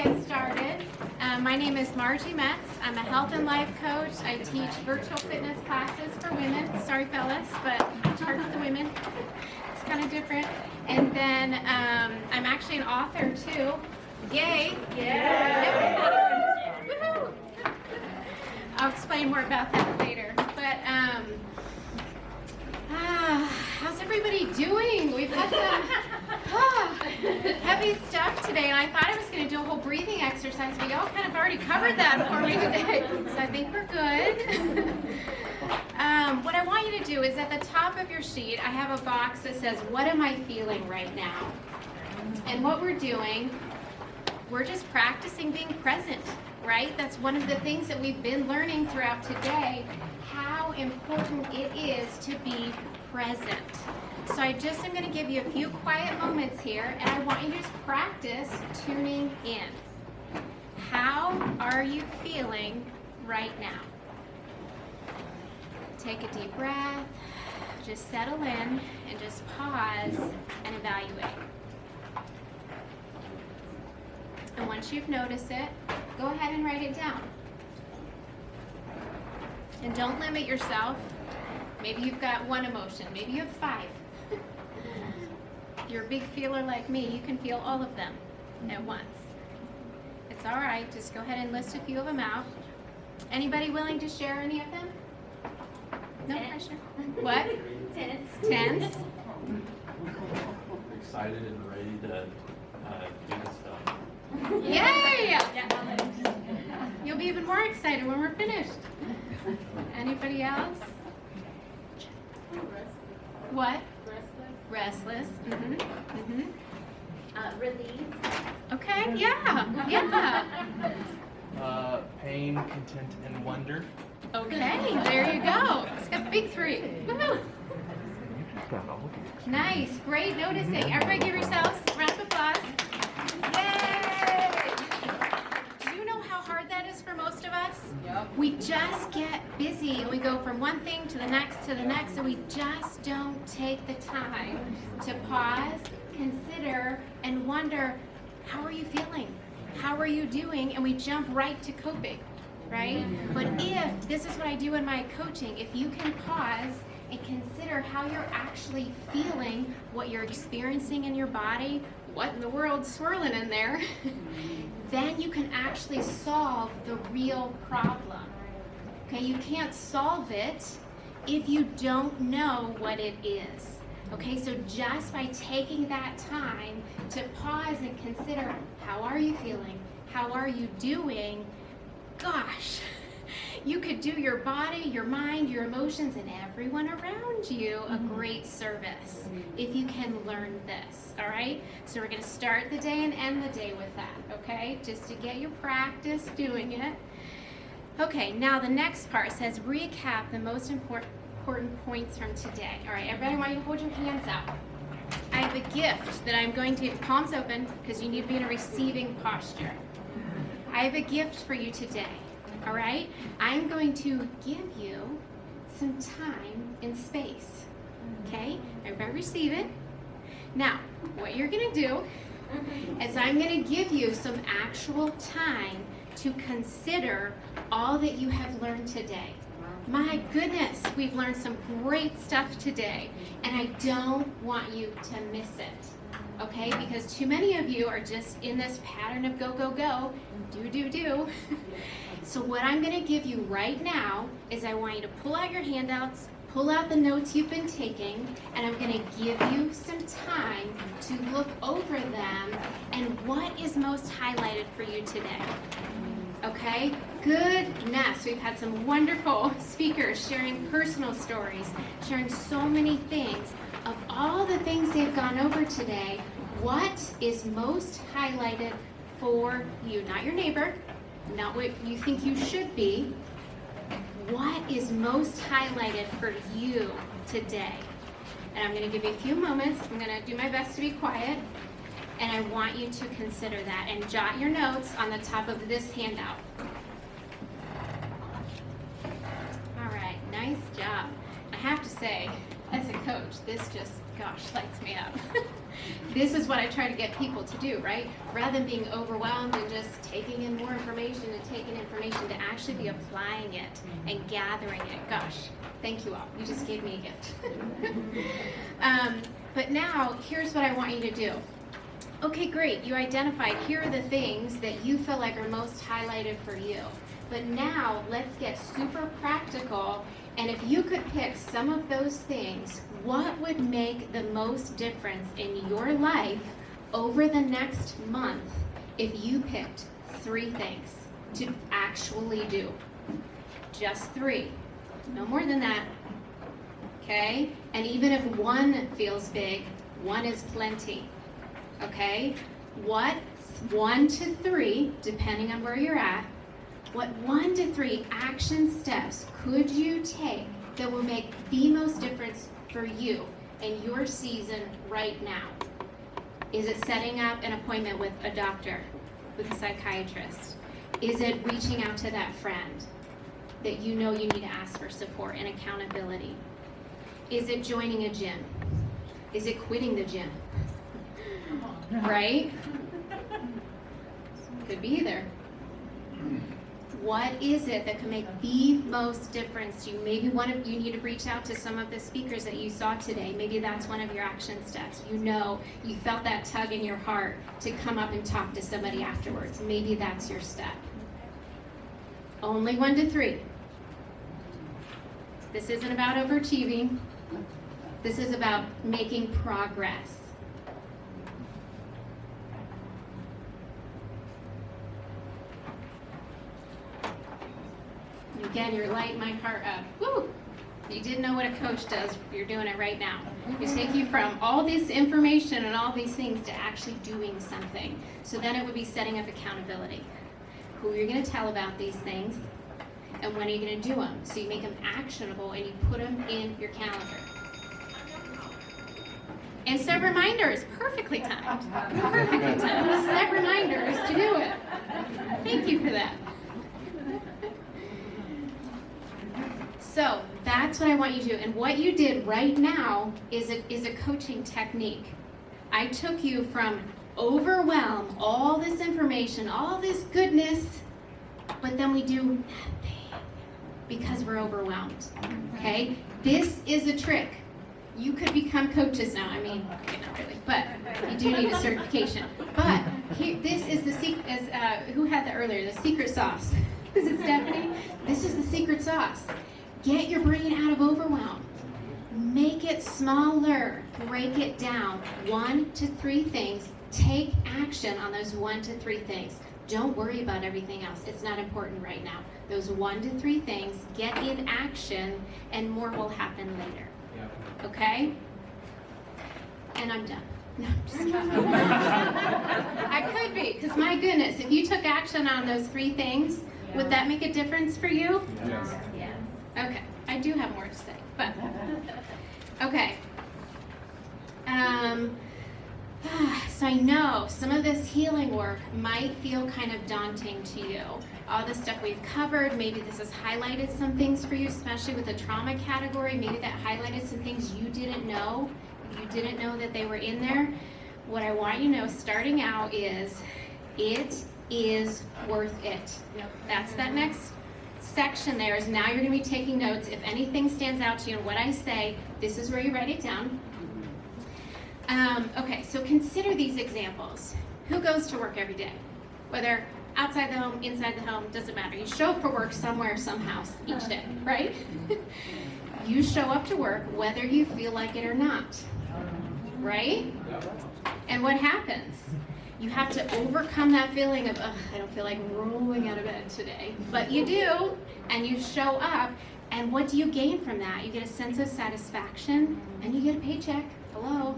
get started. My name is Marjie Metz. I'm a health and life coach. I teach virtual fitness classes for women. Sorry, fellas, but I charge the women. It's kind of different. And then I'm actually an author too. Yay! Yeah! Woohoo! I'll explain more about that later. But how's everybody doing? We've had some heavy stuff today, and I thought I was going to do a whole breathing exercise, but y'all kind of already covered that for me today, so I think we're good. What I want you to do is at the top of your sheet, I have a box that says, what am I feeling right now? And what we're doing, we're just practicing being present, right? That's one of the things that we've been learning throughout today, how important it is to be present. So I just am going to give you a few quiet moments here, and I want you to just practice tuning in. How are you feeling right now? Take a deep breath, just settle in, and just pause and evaluate. And once you've noticed it, go ahead and write it down. And don't limit yourself. Maybe you've got one emotion, maybe you have 5. If you're a big feeler like me, you can feel all of them at once. It's all right, just go ahead and list a few of them out. Anybody willing to share any of them? No pressure. What? Tense. Excited and ready to do this stuff. Yay! You'll be even more excited when we're finished. Anybody else? What? Restless. Relieved. Okay, yeah. Pain, content, and wonder. Okay, there you go. It's got the big 3. Woohoo! Nice, great noticing. Everybody give yourselves a round of applause. Yay! Do you know how hard that is for most of us? Yep. We just get busy and we go from one thing to the next, and we just don't take the time to pause, consider, and wonder, how are you feeling? How are you doing? And we jump right to coping, right? But if, this is what I do in my coaching, if you can pause and consider how you're actually feeling, what you're experiencing in your body, what in the world's swirling in there, then you can actually solve the real problem. Okay, you can't solve it if you don't know what it is. Okay, so just by taking that time to pause and consider, how are you feeling? How are you doing? Gosh, you could do your body, your mind, your emotions, and everyone around you a great service if you can learn this, all right? So we're going to start the day and end the day with that, okay? Just to get your practice doing it. Okay, now the next part says recap the most important points from today. All right, everybody, I want you to hold your hands out. I have a gift that I'm going to, palms open, because you need to be in a receiving posture. I have a gift for you today. All right, I'm going to give you some time and space. Okay, everybody receive it. Now, what you're going to do is I'm going to give you some actual time to consider all that you have learned today. My goodness, we've learned some great stuff today, and I don't want you to miss it. Okay, because too many of you are just in this pattern of go, go, go, do. So what I'm going to give you right now is I want you to pull out your handouts, pull out the notes you've been taking, and I'm going to give you some time to look over them and what is most highlighted for you today. Okay? Goodness, we've had some wonderful speakers sharing personal stories, sharing so many things. Of all the things they've gone over today, what is most highlighted for you? Not your neighbor, not what you think you should be. What is most highlighted for you today? And I'm going to give you a few moments. I'm going to do my best to be quiet. And I want you to consider that and jot your notes on the top of this handout. All right, nice job. I have to say, as a coach, this just, gosh, lights me up. This is what I try to get people to do, right? Rather than being overwhelmed and just taking in more information and taking information, to actually be applying it and gathering it. Gosh, thank you all. You just gave me a gift. But now, here's what I want you to do. Okay, great. You identified, here are the things that you feel like are most highlighted for you. But now, let's get super practical. And if you could pick some of those things, what would make the most difference in your life over the next month if you picked 3 things to actually do? Just 3. No more than that. Okay? And even if 1 feels big, 1 is plenty. Okay? What 1 to 3, depending on where you're at, what 1 to 3 action steps could you take that will make the most difference for you in your season right now? Is it setting up an appointment with a doctor, with a psychiatrist? Is it reaching out to that friend that you know you need to ask for support and accountability? Is it joining a gym? Is it quitting the gym? Right? Could be either. What is it that can make the most difference to you? Maybe you need to reach out to some of the speakers that you saw today. Maybe that's one of your action steps. You know, you felt that tug in your heart to come up and talk to somebody afterwards. Maybe that's your step. Only 1 to 3. This isn't about overachieving. This is about making progress. Again, you're lighting my heart up. Woo! You didn't know what a coach does. You're doing it right now. We take you from all this information and all these things to actually doing something. So then it would be setting up accountability. Who are you going to tell about these things? And when are you going to do them? So you make them actionable and you put them in your calendar. And set reminders. Perfectly timed. Perfectly timed. Set reminders to do it. Thank you for that. So that's what I want you to do. And what you did right now is a coaching technique. I took you from overwhelm, all this information, all this goodness, but then we do nothing because we're overwhelmed. Okay? This is a trick. You could become coaches now. I mean, okay, not really, but you do need a certification. But this is the secret. Who had that earlier? The secret sauce. Is it Stephanie? This is the secret sauce. Get your brain out of overwhelm. Make it smaller. Break it down. 1 to 3 things. Take action on those 1 to 3 things. Don't worry about everything else. It's not important right now. Those 1 to 3 things, get in action, and more will happen later. Okay? And I'm done. No, I'm just kidding. I could be, because my goodness, if you took action on those 3 things, would that make a difference for you? Yes. Yes. Okay, I do have more to say, but okay. So I know some of this healing work might feel kind of daunting to you. All the stuff we've covered, maybe this has highlighted some things for you, especially with the trauma category. Maybe that highlighted some things you didn't know. You didn't know that they were in there. What I want you to know starting out is it is worth it. Yep. That's that next section there is now you're going to be taking notes. If anything stands out to you in what I say, this is where you write it down. Okay, so consider these examples. Who goes to work every day? Whether outside the home, inside the home, doesn't matter. You show up for work somewhere, somehow, each day, right? You show up to work whether you feel like it or not, right? And what happens? You have to overcome that feeling of, ugh, I don't feel like rolling out of bed today. But you do, and you show up, and what do you gain from that? You get a sense of satisfaction, and you get a paycheck. Hello?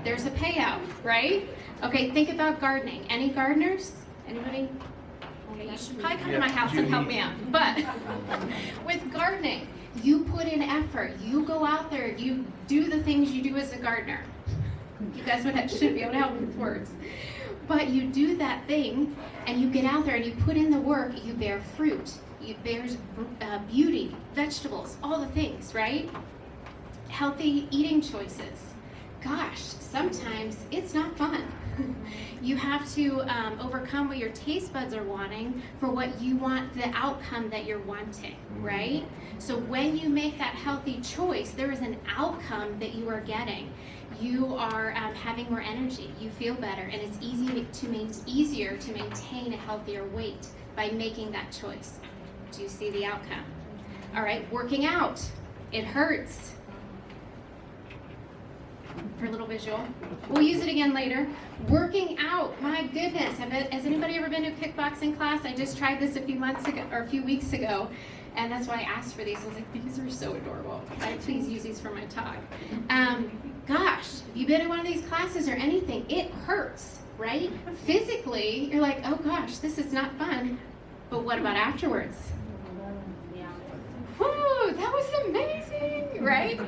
There's a payout, right? Okay, think about gardening. Any gardeners? Anybody? Okay, you should probably come to my house and help me out. But with gardening, you put in effort. You go out there, you do the things you do as a gardener. You guys should be able to help me with words. But you do that thing, and you get out there and you put in the work, you bear fruit, you bear beauty, vegetables, all the things, right? healthy eating choices. Gosh, sometimes it's not fun. You have to overcome what your taste buds are wanting for what you want, the outcome that you're wanting, right? So when you make that healthy choice, there is an outcome that you are getting. You are having more energy, you feel better, and it's easier to maintain a healthier weight by making that choice. Do you see the outcome? All right, working out, it hurts. For a little visual. We'll use it again later. Working out, my goodness. Has anybody ever been to a kickboxing class? I just tried this a few months ago, or a few weeks ago, and that's why I asked for these. I was like, these are so adorable. Please use these for my talk. Gosh, if you've been in one of these classes or anything, it hurts, right? Physically, you're like, oh gosh, this is not fun. But what about afterwards? Whew, that was amazing, right?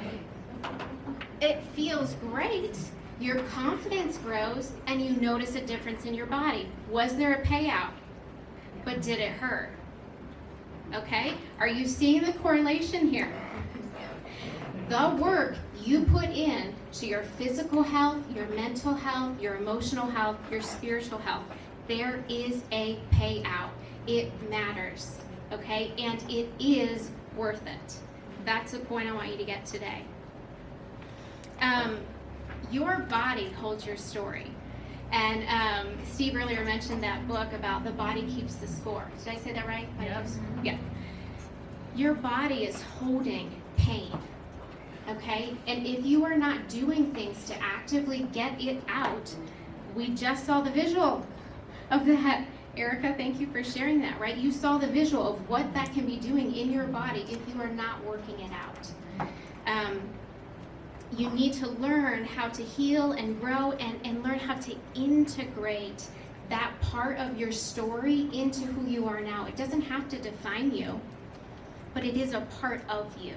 It feels great, your confidence grows, and you notice a difference in your body. Was there a payout? But did it hurt? Okay, are you seeing the correlation here? The work you put in to your physical health, your mental health, your emotional health, your spiritual health, there is a payout. It matters, okay, and it is worth it. That's the point I want you to get today. Your body holds your story. And Steve earlier mentioned that book about the body keeps the score. Did I say that right? Yes. Yeah. Your body is holding pain, okay? And if you are not doing things to actively get it out, we just saw the visual of that. Erica, thank you for sharing that, right? You saw the visual of what that can be doing in your body if you are not working it out. You need to learn how to heal and grow and learn how to integrate that part of your story into who you are now. It doesn't have to define you, but it is a part of you.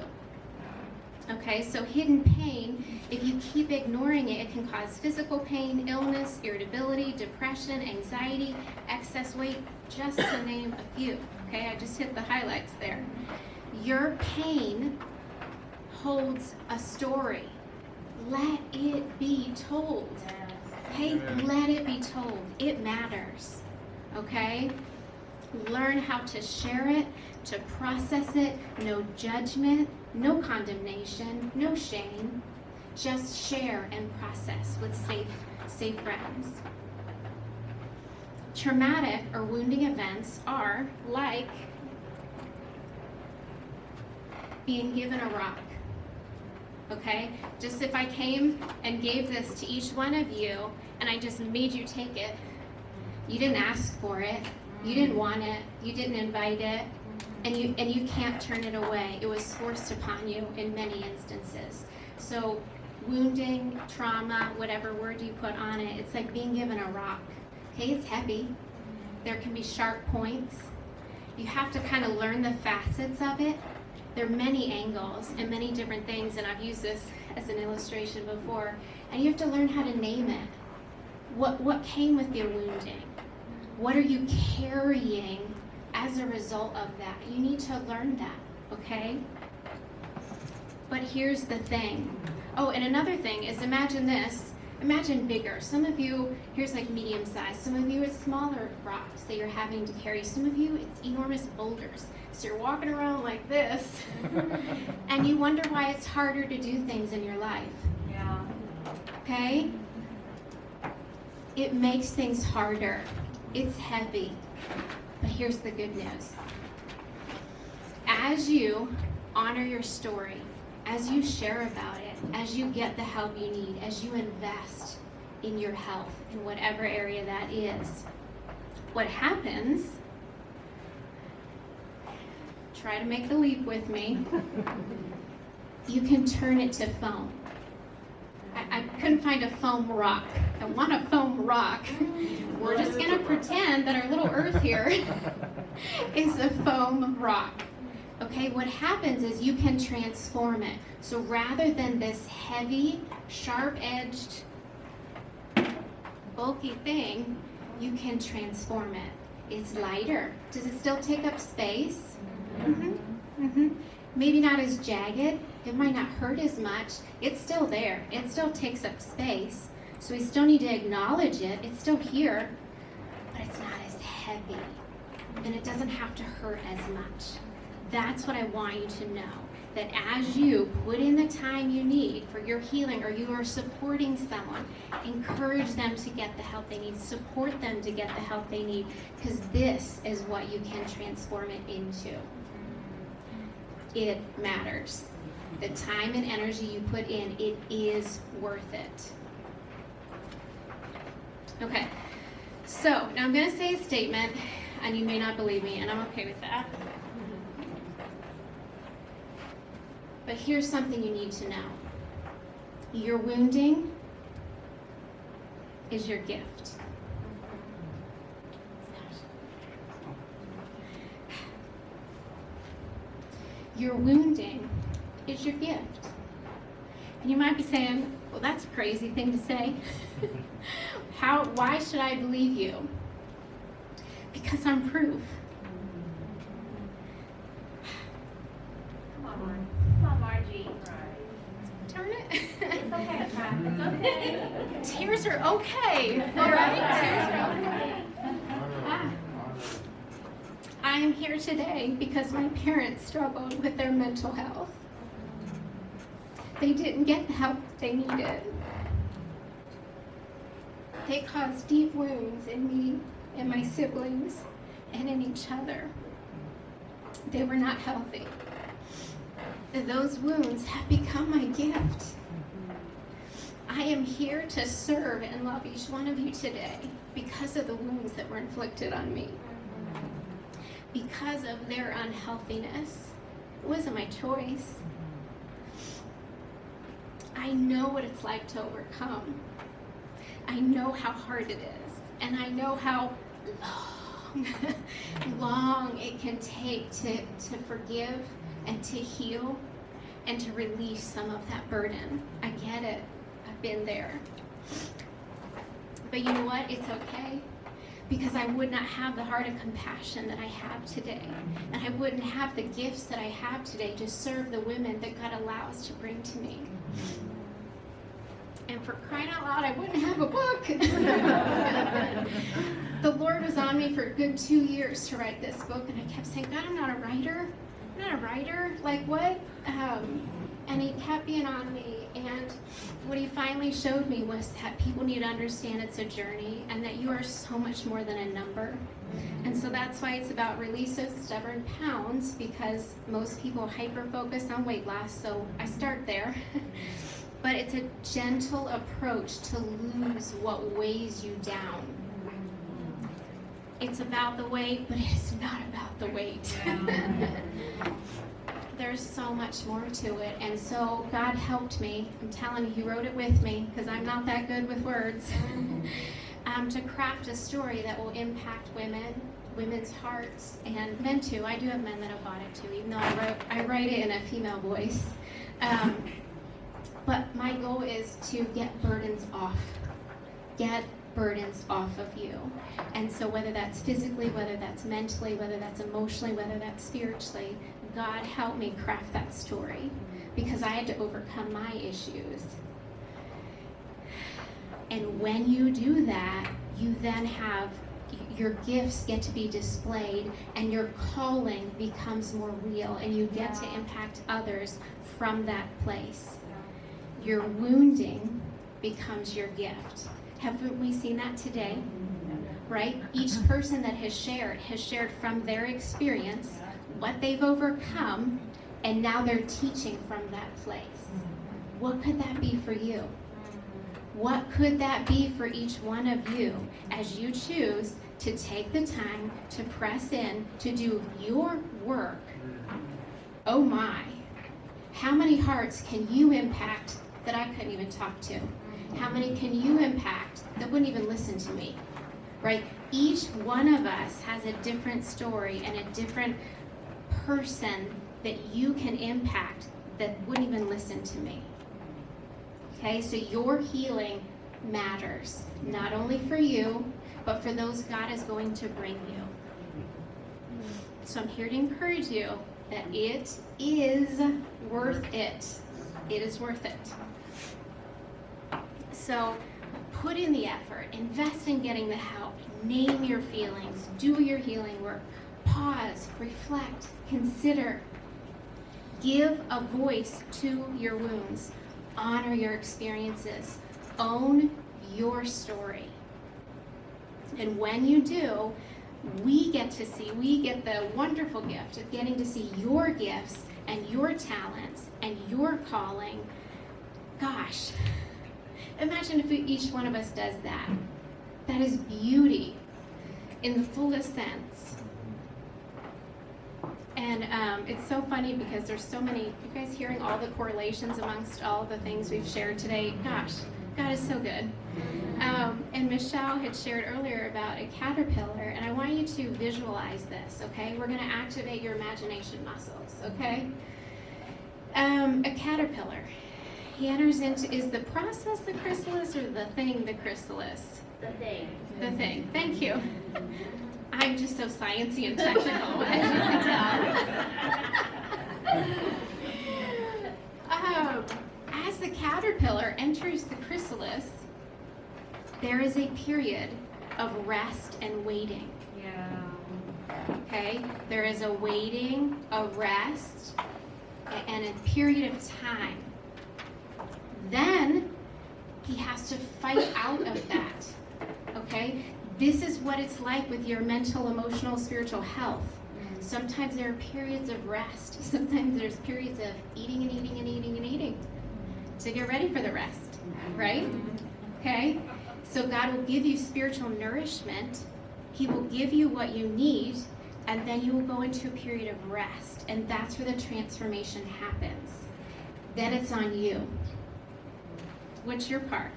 Okay, so hidden pain, if you keep ignoring it, it can cause physical pain, illness, irritability, depression, anxiety, excess weight, just to name a few. Okay, I just hit the highlights there. Your pain holds a story. Let it be told. Okay, let it be told. It matters. Okay? Learn how to share it, to process it. No judgment, no condemnation, no shame. Just share and process with safe friends. Traumatic or wounding events are like being given a rock. Okay? Just if I came and gave this to each one of you and I just made you take it, you didn't ask for it, you didn't want it, you didn't invite it, and you can't turn it away. It was forced upon you in many instances. So wounding, trauma, whatever word you put on it, it's like being given a rock. Okay, it's heavy. There can be sharp points. You have to kind of learn the facets of it. There are many angles and many different things, and I've used this as an illustration before, and you have to learn how to name it. What came with your wounding? What are you carrying as a result of that? You need to learn that, okay? But here's the thing. Oh, and another thing is imagine this. Imagine bigger. Some of you, here's like medium size. Some of you, it's smaller rocks that you're having to carry. Some of you, it's enormous boulders. So you're walking around like this, and you wonder why it's harder to do things in your life. Yeah. Okay? It makes things harder. It's heavy. But here's the good news. As you honor your story, as you share about it, as you get the help you need, as you invest in your health, in whatever area that is, what happens, try to make the leap with me, you can turn it to foam. I couldn't find a foam rock. I want a foam rock. We're just going to pretend that our little earth here is a foam rock. Okay, what happens is you can transform it. So rather than this heavy, sharp-edged, bulky thing, you can transform it. It's lighter. Does it still take up space? Maybe not as jagged, It might not hurt as much. It's still there. It still takes up space. So we still need to acknowledge it. It's still here, but it's not as heavy. And it doesn't have to hurt as much. That's what I want you to know. That as you put in the time you need for your healing, or you are supporting someone, encourage them to get the help they need. Support them to get the help they need. Because this is what you can transform it into. It matters. The time and energy you put in, it is worth it. Okay, so now I'm going to say a statement, and you may not believe me, and I'm okay with that. But here's something you need to know. Your wounding is your gift. Your wounding is your gift. And you might be saying, well, that's a crazy thing to say. Why should I believe you? Because I'm proof. Come on, Marjie. Darn it. It's okay, it's okay. Tears are okay, all right? Tears are okay. I am here today because my parents struggled with their mental health. They didn't get the help they needed. They caused deep wounds in me and my siblings and in each other. They were not healthy. Those wounds have become my gift. I am here to serve and love each one of you today because of the wounds that were inflicted on me. Because of their unhealthiness. It wasn't my choice. I know what it's like to overcome. I know how hard it is. And I know how long it can take to forgive and to heal and to release some of that burden. I get it. I've been there. But you know what? It's okay. Because I would not have the heart of compassion that I have today. And I wouldn't have the gifts that I have today to serve the women that God allows to bring to me. And for crying out loud, I wouldn't have a book. The Lord was on me for a good 2 years to write this book, and I kept saying, God, I'm not a writer. I'm not a writer. Like what? And he kept being on me. And what he finally showed me was that people need to understand it's a journey and that you are so much more than a number. And so that's why it's about release those stubborn pounds, because most people hyper-focus on weight loss, so I start there. But it's a gentle approach to lose what weighs you down. It's about the weight, but it's not about the weight. There's so much more to it. And so God helped me. I'm telling you, he wrote it with me, because I'm not that good with words, to craft a story that will impact women's hearts, and men too. I do have men that have bought it too, even though I write it in a female voice. But my goal is to get burdens off. Get burdens off of you. And so whether that's physically, whether that's mentally, whether that's emotionally, whether that's spiritually, God help me craft that story, because I had to overcome my issues. And when you do that, you then have your gifts get to be displayed, and your calling becomes more real, and you get to impact others from that place. Your wounding becomes your gift. Haven't we seen that today? Right? Each person that has shared from their experience what they've overcome, and now they're teaching from that place. What could that be for you? What could that be for each one of you as you choose to take the time to press in to do your work? Oh my, how many hearts can you impact that I couldn't even talk to? How many can you impact that wouldn't even listen to me? Right? Each one of us has a different story and a different person that you can impact that wouldn't even listen to me. Okay, so your healing matters, not only for you, but for those God is going to bring you. So I'm here to encourage you that it is worth it. It is worth it. So put in the effort, invest in getting the help, name your feelings, do your healing work, pause, reflect, consider. Give a voice to your wounds, honor your experiences, own your story. And when you do, we get the wonderful gift of getting to see your gifts and your talents and your calling. Gosh, imagine if each one of us does that. That is beauty in the fullest sense. And it's so funny because there's so many, you guys hearing all the correlations amongst all the things we've shared today? Gosh, God is so good. And Michelle had shared earlier about a caterpillar, and I want you to visualize this, okay? We're going to activate your imagination muscles, okay? A caterpillar, he enters into, is the process the chrysalis or the thing the chrysalis? The thing. The thing, thank you. I'm just so sciencey and technical, as you can tell. As the caterpillar enters the chrysalis, there is a period of rest and waiting. Yeah. Okay? There is a waiting, a rest, and a period of time. Then he has to fight out of that. Okay? This is what it's like with your mental, emotional, spiritual health. Sometimes there are periods of rest. Sometimes there's periods of eating and eating and eating and eating to get ready for the rest, right? Okay? So God will give you spiritual nourishment. He will give you what you need, and then you will go into a period of rest, and that's where the transformation happens. Then it's on you. What's your part?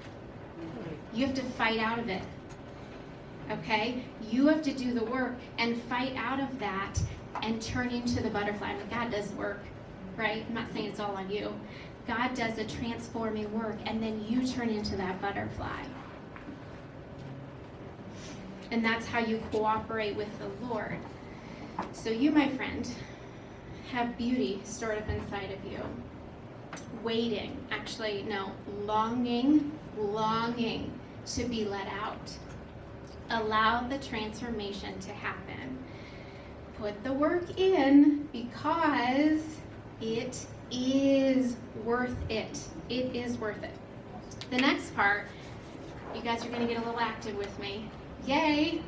You have to fight out of it. Okay? You have to do the work and fight out of that and turn into the butterfly. I mean, God does work, right? I'm not saying it's all on you. God does the transforming work, and then you turn into that butterfly. And that's how you cooperate with the Lord. So you, my friend, have beauty stored up inside of you. Waiting, actually, no, longing to be let out. Allow the transformation to happen. Put the work in because it is worth it. It is worth it. The next part, you guys are going to get a little active with me. Yay!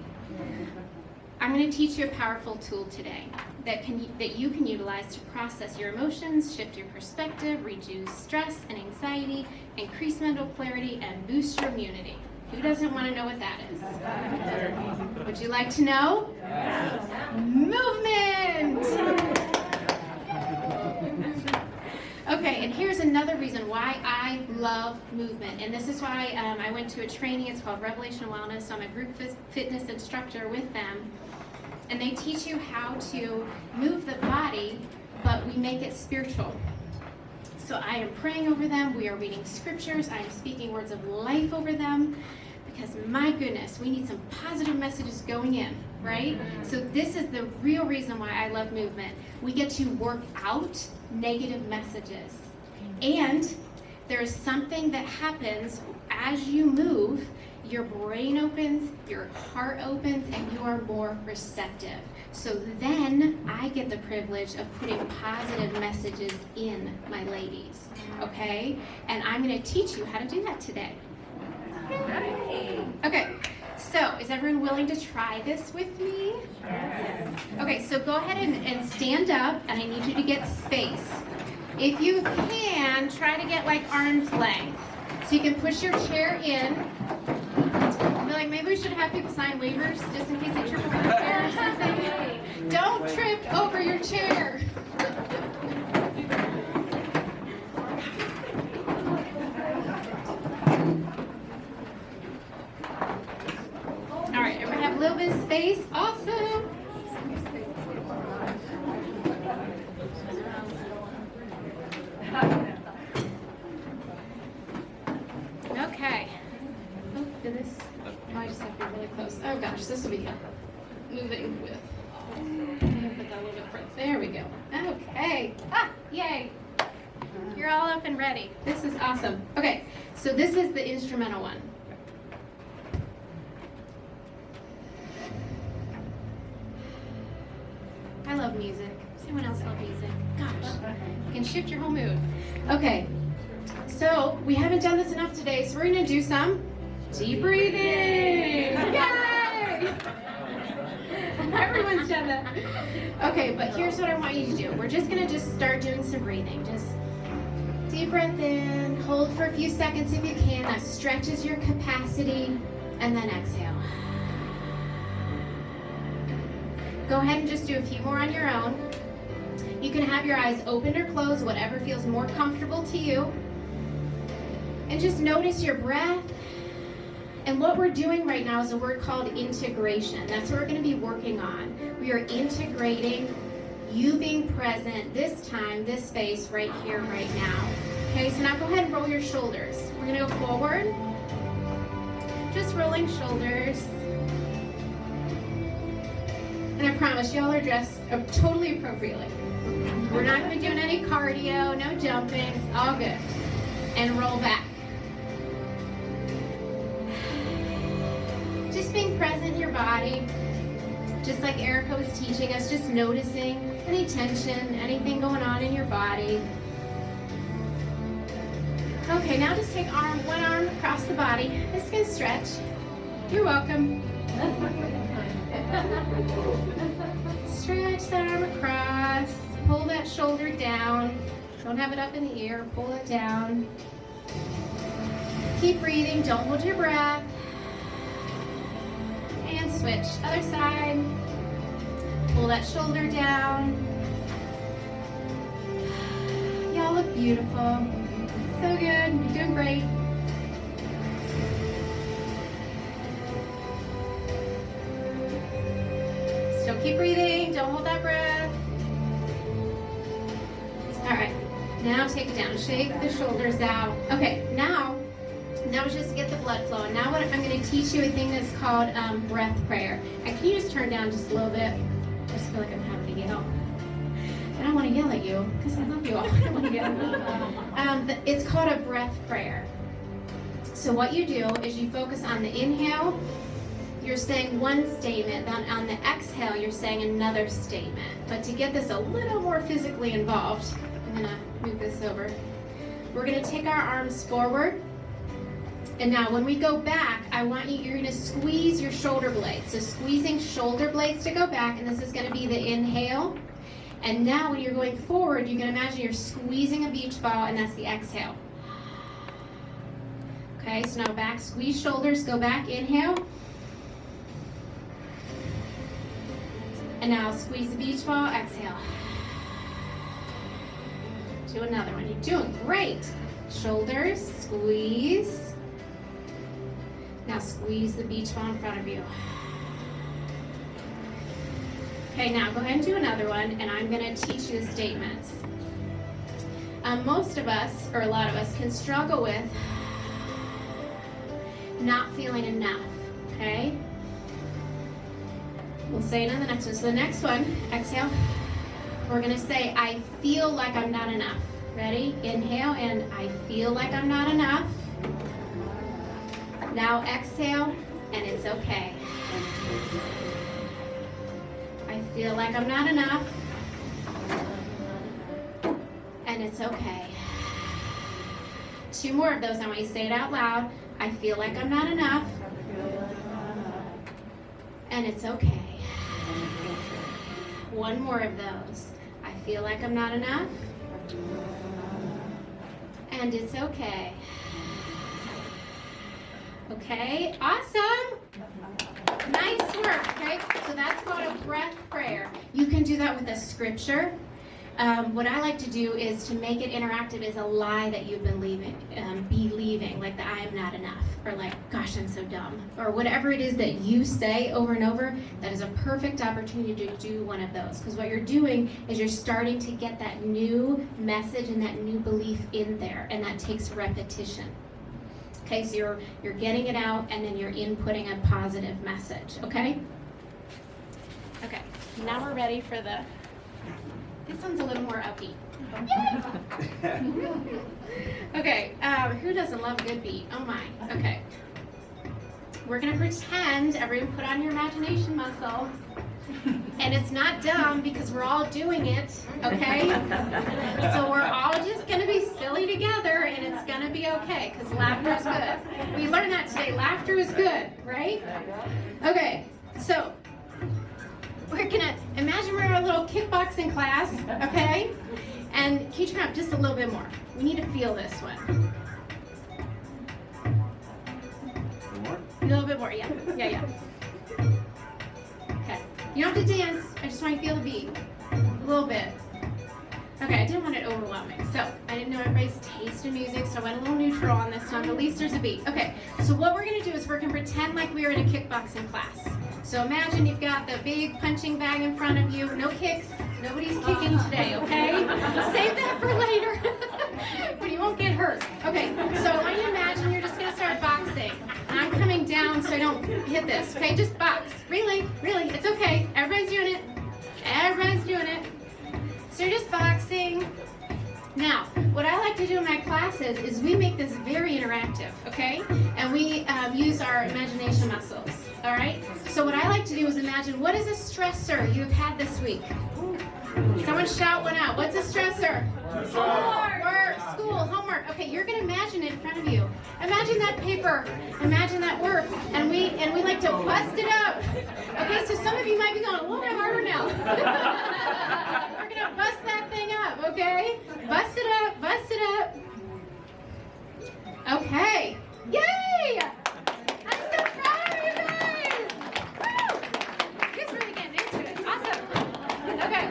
I'm going to teach you a powerful tool today that you can utilize to process your emotions, shift your perspective, reduce stress and anxiety, increase mental clarity, and boost your immunity. Who doesn't want to know what that is? Would you like to know? Yes. Movement! Okay, and here's another reason why I love movement. And this is why I went to a training. It's called Revelation Wellness. So I'm a group fitness instructor with them. And they teach you how to move the body, but we make it spiritual. So I am praying over them. We are reading scriptures. I am speaking words of life over them. Because my goodness, we need some positive messages going in, right? So this is the real reason why I love movement. We get to work out negative messages. And there's something that happens as you move. Your brain opens, your heart opens, and you are more receptive. So then I get the privilege of putting positive messages in, my ladies, okay? And I'm going to teach you how to do that today. Okay, so is everyone willing to try this with me? Yes. Okay, so go ahead and stand up, and I need you to get space. If you can, try to get like arm's length. So you can push your chair in. Be like, maybe we should have people sign waivers just in case they trip over the chair or something. Don't trip over your chair. All right, everyone have a little bit of space. Awesome. Okay. Oh, did this? Oh, I just have to be really close. Oh gosh, this will be moving with I'm gonna put that a little bit further. There we go. Okay. Ah, yay. You're all up and ready. This is awesome. Okay, so this is the instrumental one. I love music. Does anyone else love music? Gosh, you can shift your whole mood. Okay, so we haven't done this enough today, so we're gonna do some deep breathing. Yay! Everyone's done that. Okay, but here's what I want you to do. We're just gonna start doing some breathing. Just deep breath in, hold for a few seconds if you can. That stretches your capacity, and then exhale. Go ahead and just do a few more on your own. You can have your eyes open or closed, whatever feels more comfortable to you. And just notice your breath. And what we're doing right now is a word called integration. That's what we're going to be working on. We are integrating you being present this time, this space, right here, right now. Okay, so now go ahead and roll your shoulders. We're going to go forward. Just rolling shoulders. And I promise y'all are dressed totally appropriately. We're not going to be doing any cardio, no jumping, it's all good. And roll back. Just being present in your body, just like Erica was teaching us, just noticing any tension, anything going on in your body. Okay, now just take one arm across the body. It's going to stretch. You're welcome. Stretch that arm across. Pull that shoulder down. Don't have it up in the air. Pull it down. Keep breathing. Don't hold your breath. And switch. Other side. Pull that shoulder down. Y'all look beautiful. So good. You're doing great. Still keep breathing. Don't hold that breath. All right. Now take it down. Shake the shoulders out. Okay. Now just to get the blood flowing. Now what I'm going to teach you a thing that's called breath prayer. And can you just turn down just a little bit? I just feel like I'm having to yell. I don't want to yell at you because I love you all. I don't want to yell. It's called a breath prayer. So what you do is you focus on the inhale. You're saying one statement. Then on the exhale, you're saying another statement. But to get this a little more physically involved, I'm going to move this over. We're going to take our arms forward. And now when we go back, you're going to squeeze your shoulder blades. So squeezing shoulder blades to go back, and this is going to be the inhale. And now when you're going forward, you can imagine you're squeezing a beach ball, and that's the exhale. Okay, so now back, squeeze shoulders, go back, inhale. And now squeeze the beach ball, exhale. Do another one. You're doing great. Shoulders, squeeze. Now squeeze the beach ball in front of you. Okay, now go ahead and do another one, and I'm going to teach you the statements. Most of us, or a lot of us, can struggle with not feeling enough, okay? We'll say it on the next one. So the next one, exhale. We're going to say, I feel like I'm not enough. Ready? Inhale, and I feel like I'm not enough. Now exhale, and it's okay. I feel like I'm not enough. And it's okay. Two more of those. I want you to say it out loud. I feel like I'm not enough. And it's okay. One more of those. I feel like I'm not enough. And it's okay. Okay, awesome. Nice work, okay? So that's called a breath prayer. You can do that with a scripture. What I like to do is to make it interactive is a lie that you've been believing, like that I am not enough, or like, gosh, I'm so dumb, or whatever it is that you say over and over. That is a perfect opportunity to do one of those, because what you're doing is you're starting to get that new message and that new belief in there, and that takes repetition. Okay, so you're getting it out, and then you're inputting a positive message, okay? Okay, Now we're ready for this one's a little more upbeat. Okay, who doesn't love a good beat? Oh my, okay. We're gonna pretend, everyone put on your imagination muscle. And it's not dumb because we're all doing it, okay? So we're all just gonna be silly together and it's gonna be okay because laughter is good. We learned that today, laughter is good, right? Okay, so we're gonna imagine we're in a little kickboxing class, okay? And can you turn up just a little bit more? We need to feel this one. A little bit more, yeah. Okay, you don't have to dance, I just want you to feel the beat. A little bit. Okay, I didn't want it overwhelming, so I didn't know everybody's taste in music, so I went a little neutral on this one, but at least there's a beat. Okay, so what we're gonna do is we're gonna pretend like we were in a kickboxing class. So imagine you've got the big punching bag in front of you, no kicks, nobody's kicking today, okay? Save that for later, but you won't get hurt. Okay, so I want you to imagine you're just gonna start boxing. And I'm coming down so I don't hit this, okay? Just box, really, it's okay. Everybody's doing it. So you're just boxing. Now, what I like to do in my classes is we make this very interactive, okay? And we use our imagination muscles, all right? So what I like to do is imagine, what is a stressor you've had this week? Someone shout one out. What's a stressor? Work, school, homework. Okay, you're gonna imagine it in front of you. Imagine that paper. Imagine that work. And we like to bust it up. Okay, so some of you might be going a little bit harder now. We're gonna bust that thing up, okay? Bust it up. Okay. Yay! I'm so proud of you guys! Woo! You guys really getting into it. Awesome. Okay.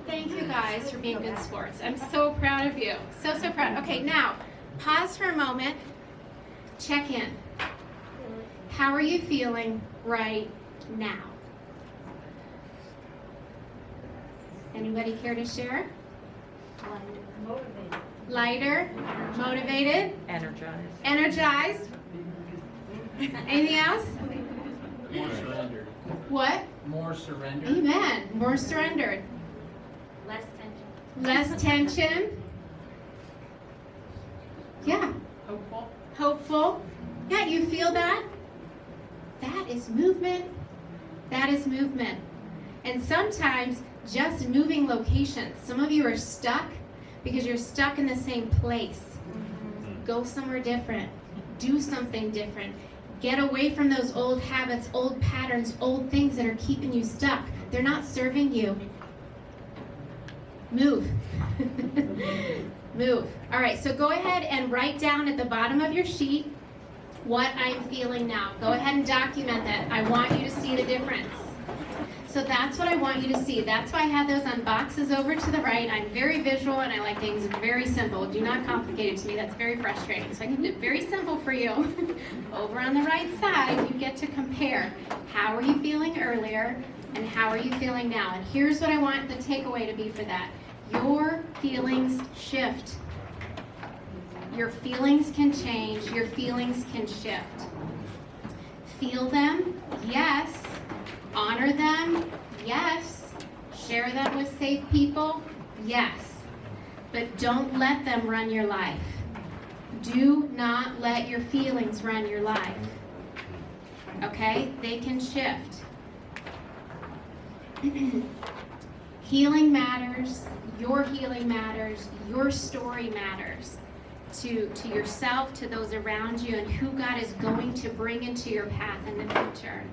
Thank you guys for being good sports. I'm so proud of you. So proud. Okay, now, pause for a moment. Check in. How are you feeling right now? Anybody care to share? Lighter. Motivated. Energized. Anything else? More surrendered. What? More surrendered. Amen. More surrendered. Less tension. Yeah. Hopeful. Yeah, you feel that? That is movement. And sometimes just moving locations. Some of you are stuck because you're stuck in the same place. Go somewhere different. Do something different. Get away from those old habits, old patterns, old things that are keeping you stuck. They're not serving you. Move. Move. All right, so go ahead and write down at the bottom of your sheet what I'm feeling now. Go ahead and document that. I want you to see the difference. So that's what I want you to see. That's why I had those on boxes over to the right. I'm very visual and I like things very simple. Do not complicate it to me. That's very frustrating. So I kept it very simple for you. Over on the right side, you get to compare. How were you feeling earlier and how are you feeling now? And here's what I want the takeaway to be for that. Your feelings shift. Your feelings can change. Your feelings can shift. Feel them, yes. Honor them, yes. Share them with safe people, yes. But don't let them run your life. Do not let your feelings run your life. Okay? They can shift. Healing matters. Your healing matters. Your story matters to yourself, to those around you, and who God is going to bring into your path in the future.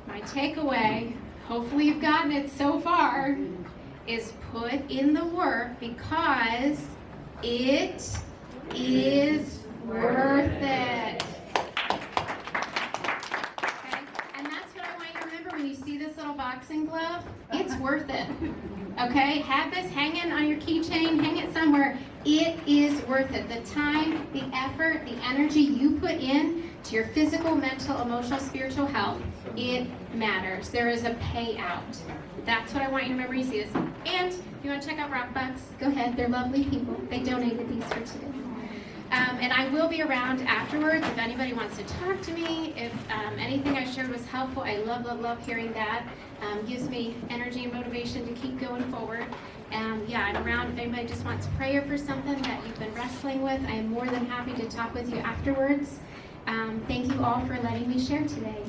My takeaway, hopefully you've gotten it so far, is put in the work because it is worth it. Okay? And that's what I want you to remember when you see this little boxing glove. It's worth it. Okay? Have this hanging on your keychain, hang it somewhere. It is worth it. The time, the effort, the energy you put in to your physical, mental, emotional, spiritual health, it matters. There is a payout. That's what I want you to remember when you see this. And if you want to check out Rockbucks, go ahead. They're lovely people. They donated these for today. And I will be around afterwards if anybody wants to talk to me. If anything I shared was helpful, I love, love, love hearing that. Gives me energy and motivation to keep going forward. Yeah, I'm around if anybody just wants prayer for something that you've been wrestling with. I am more than happy to talk with you afterwards. Thank you all for letting me share today.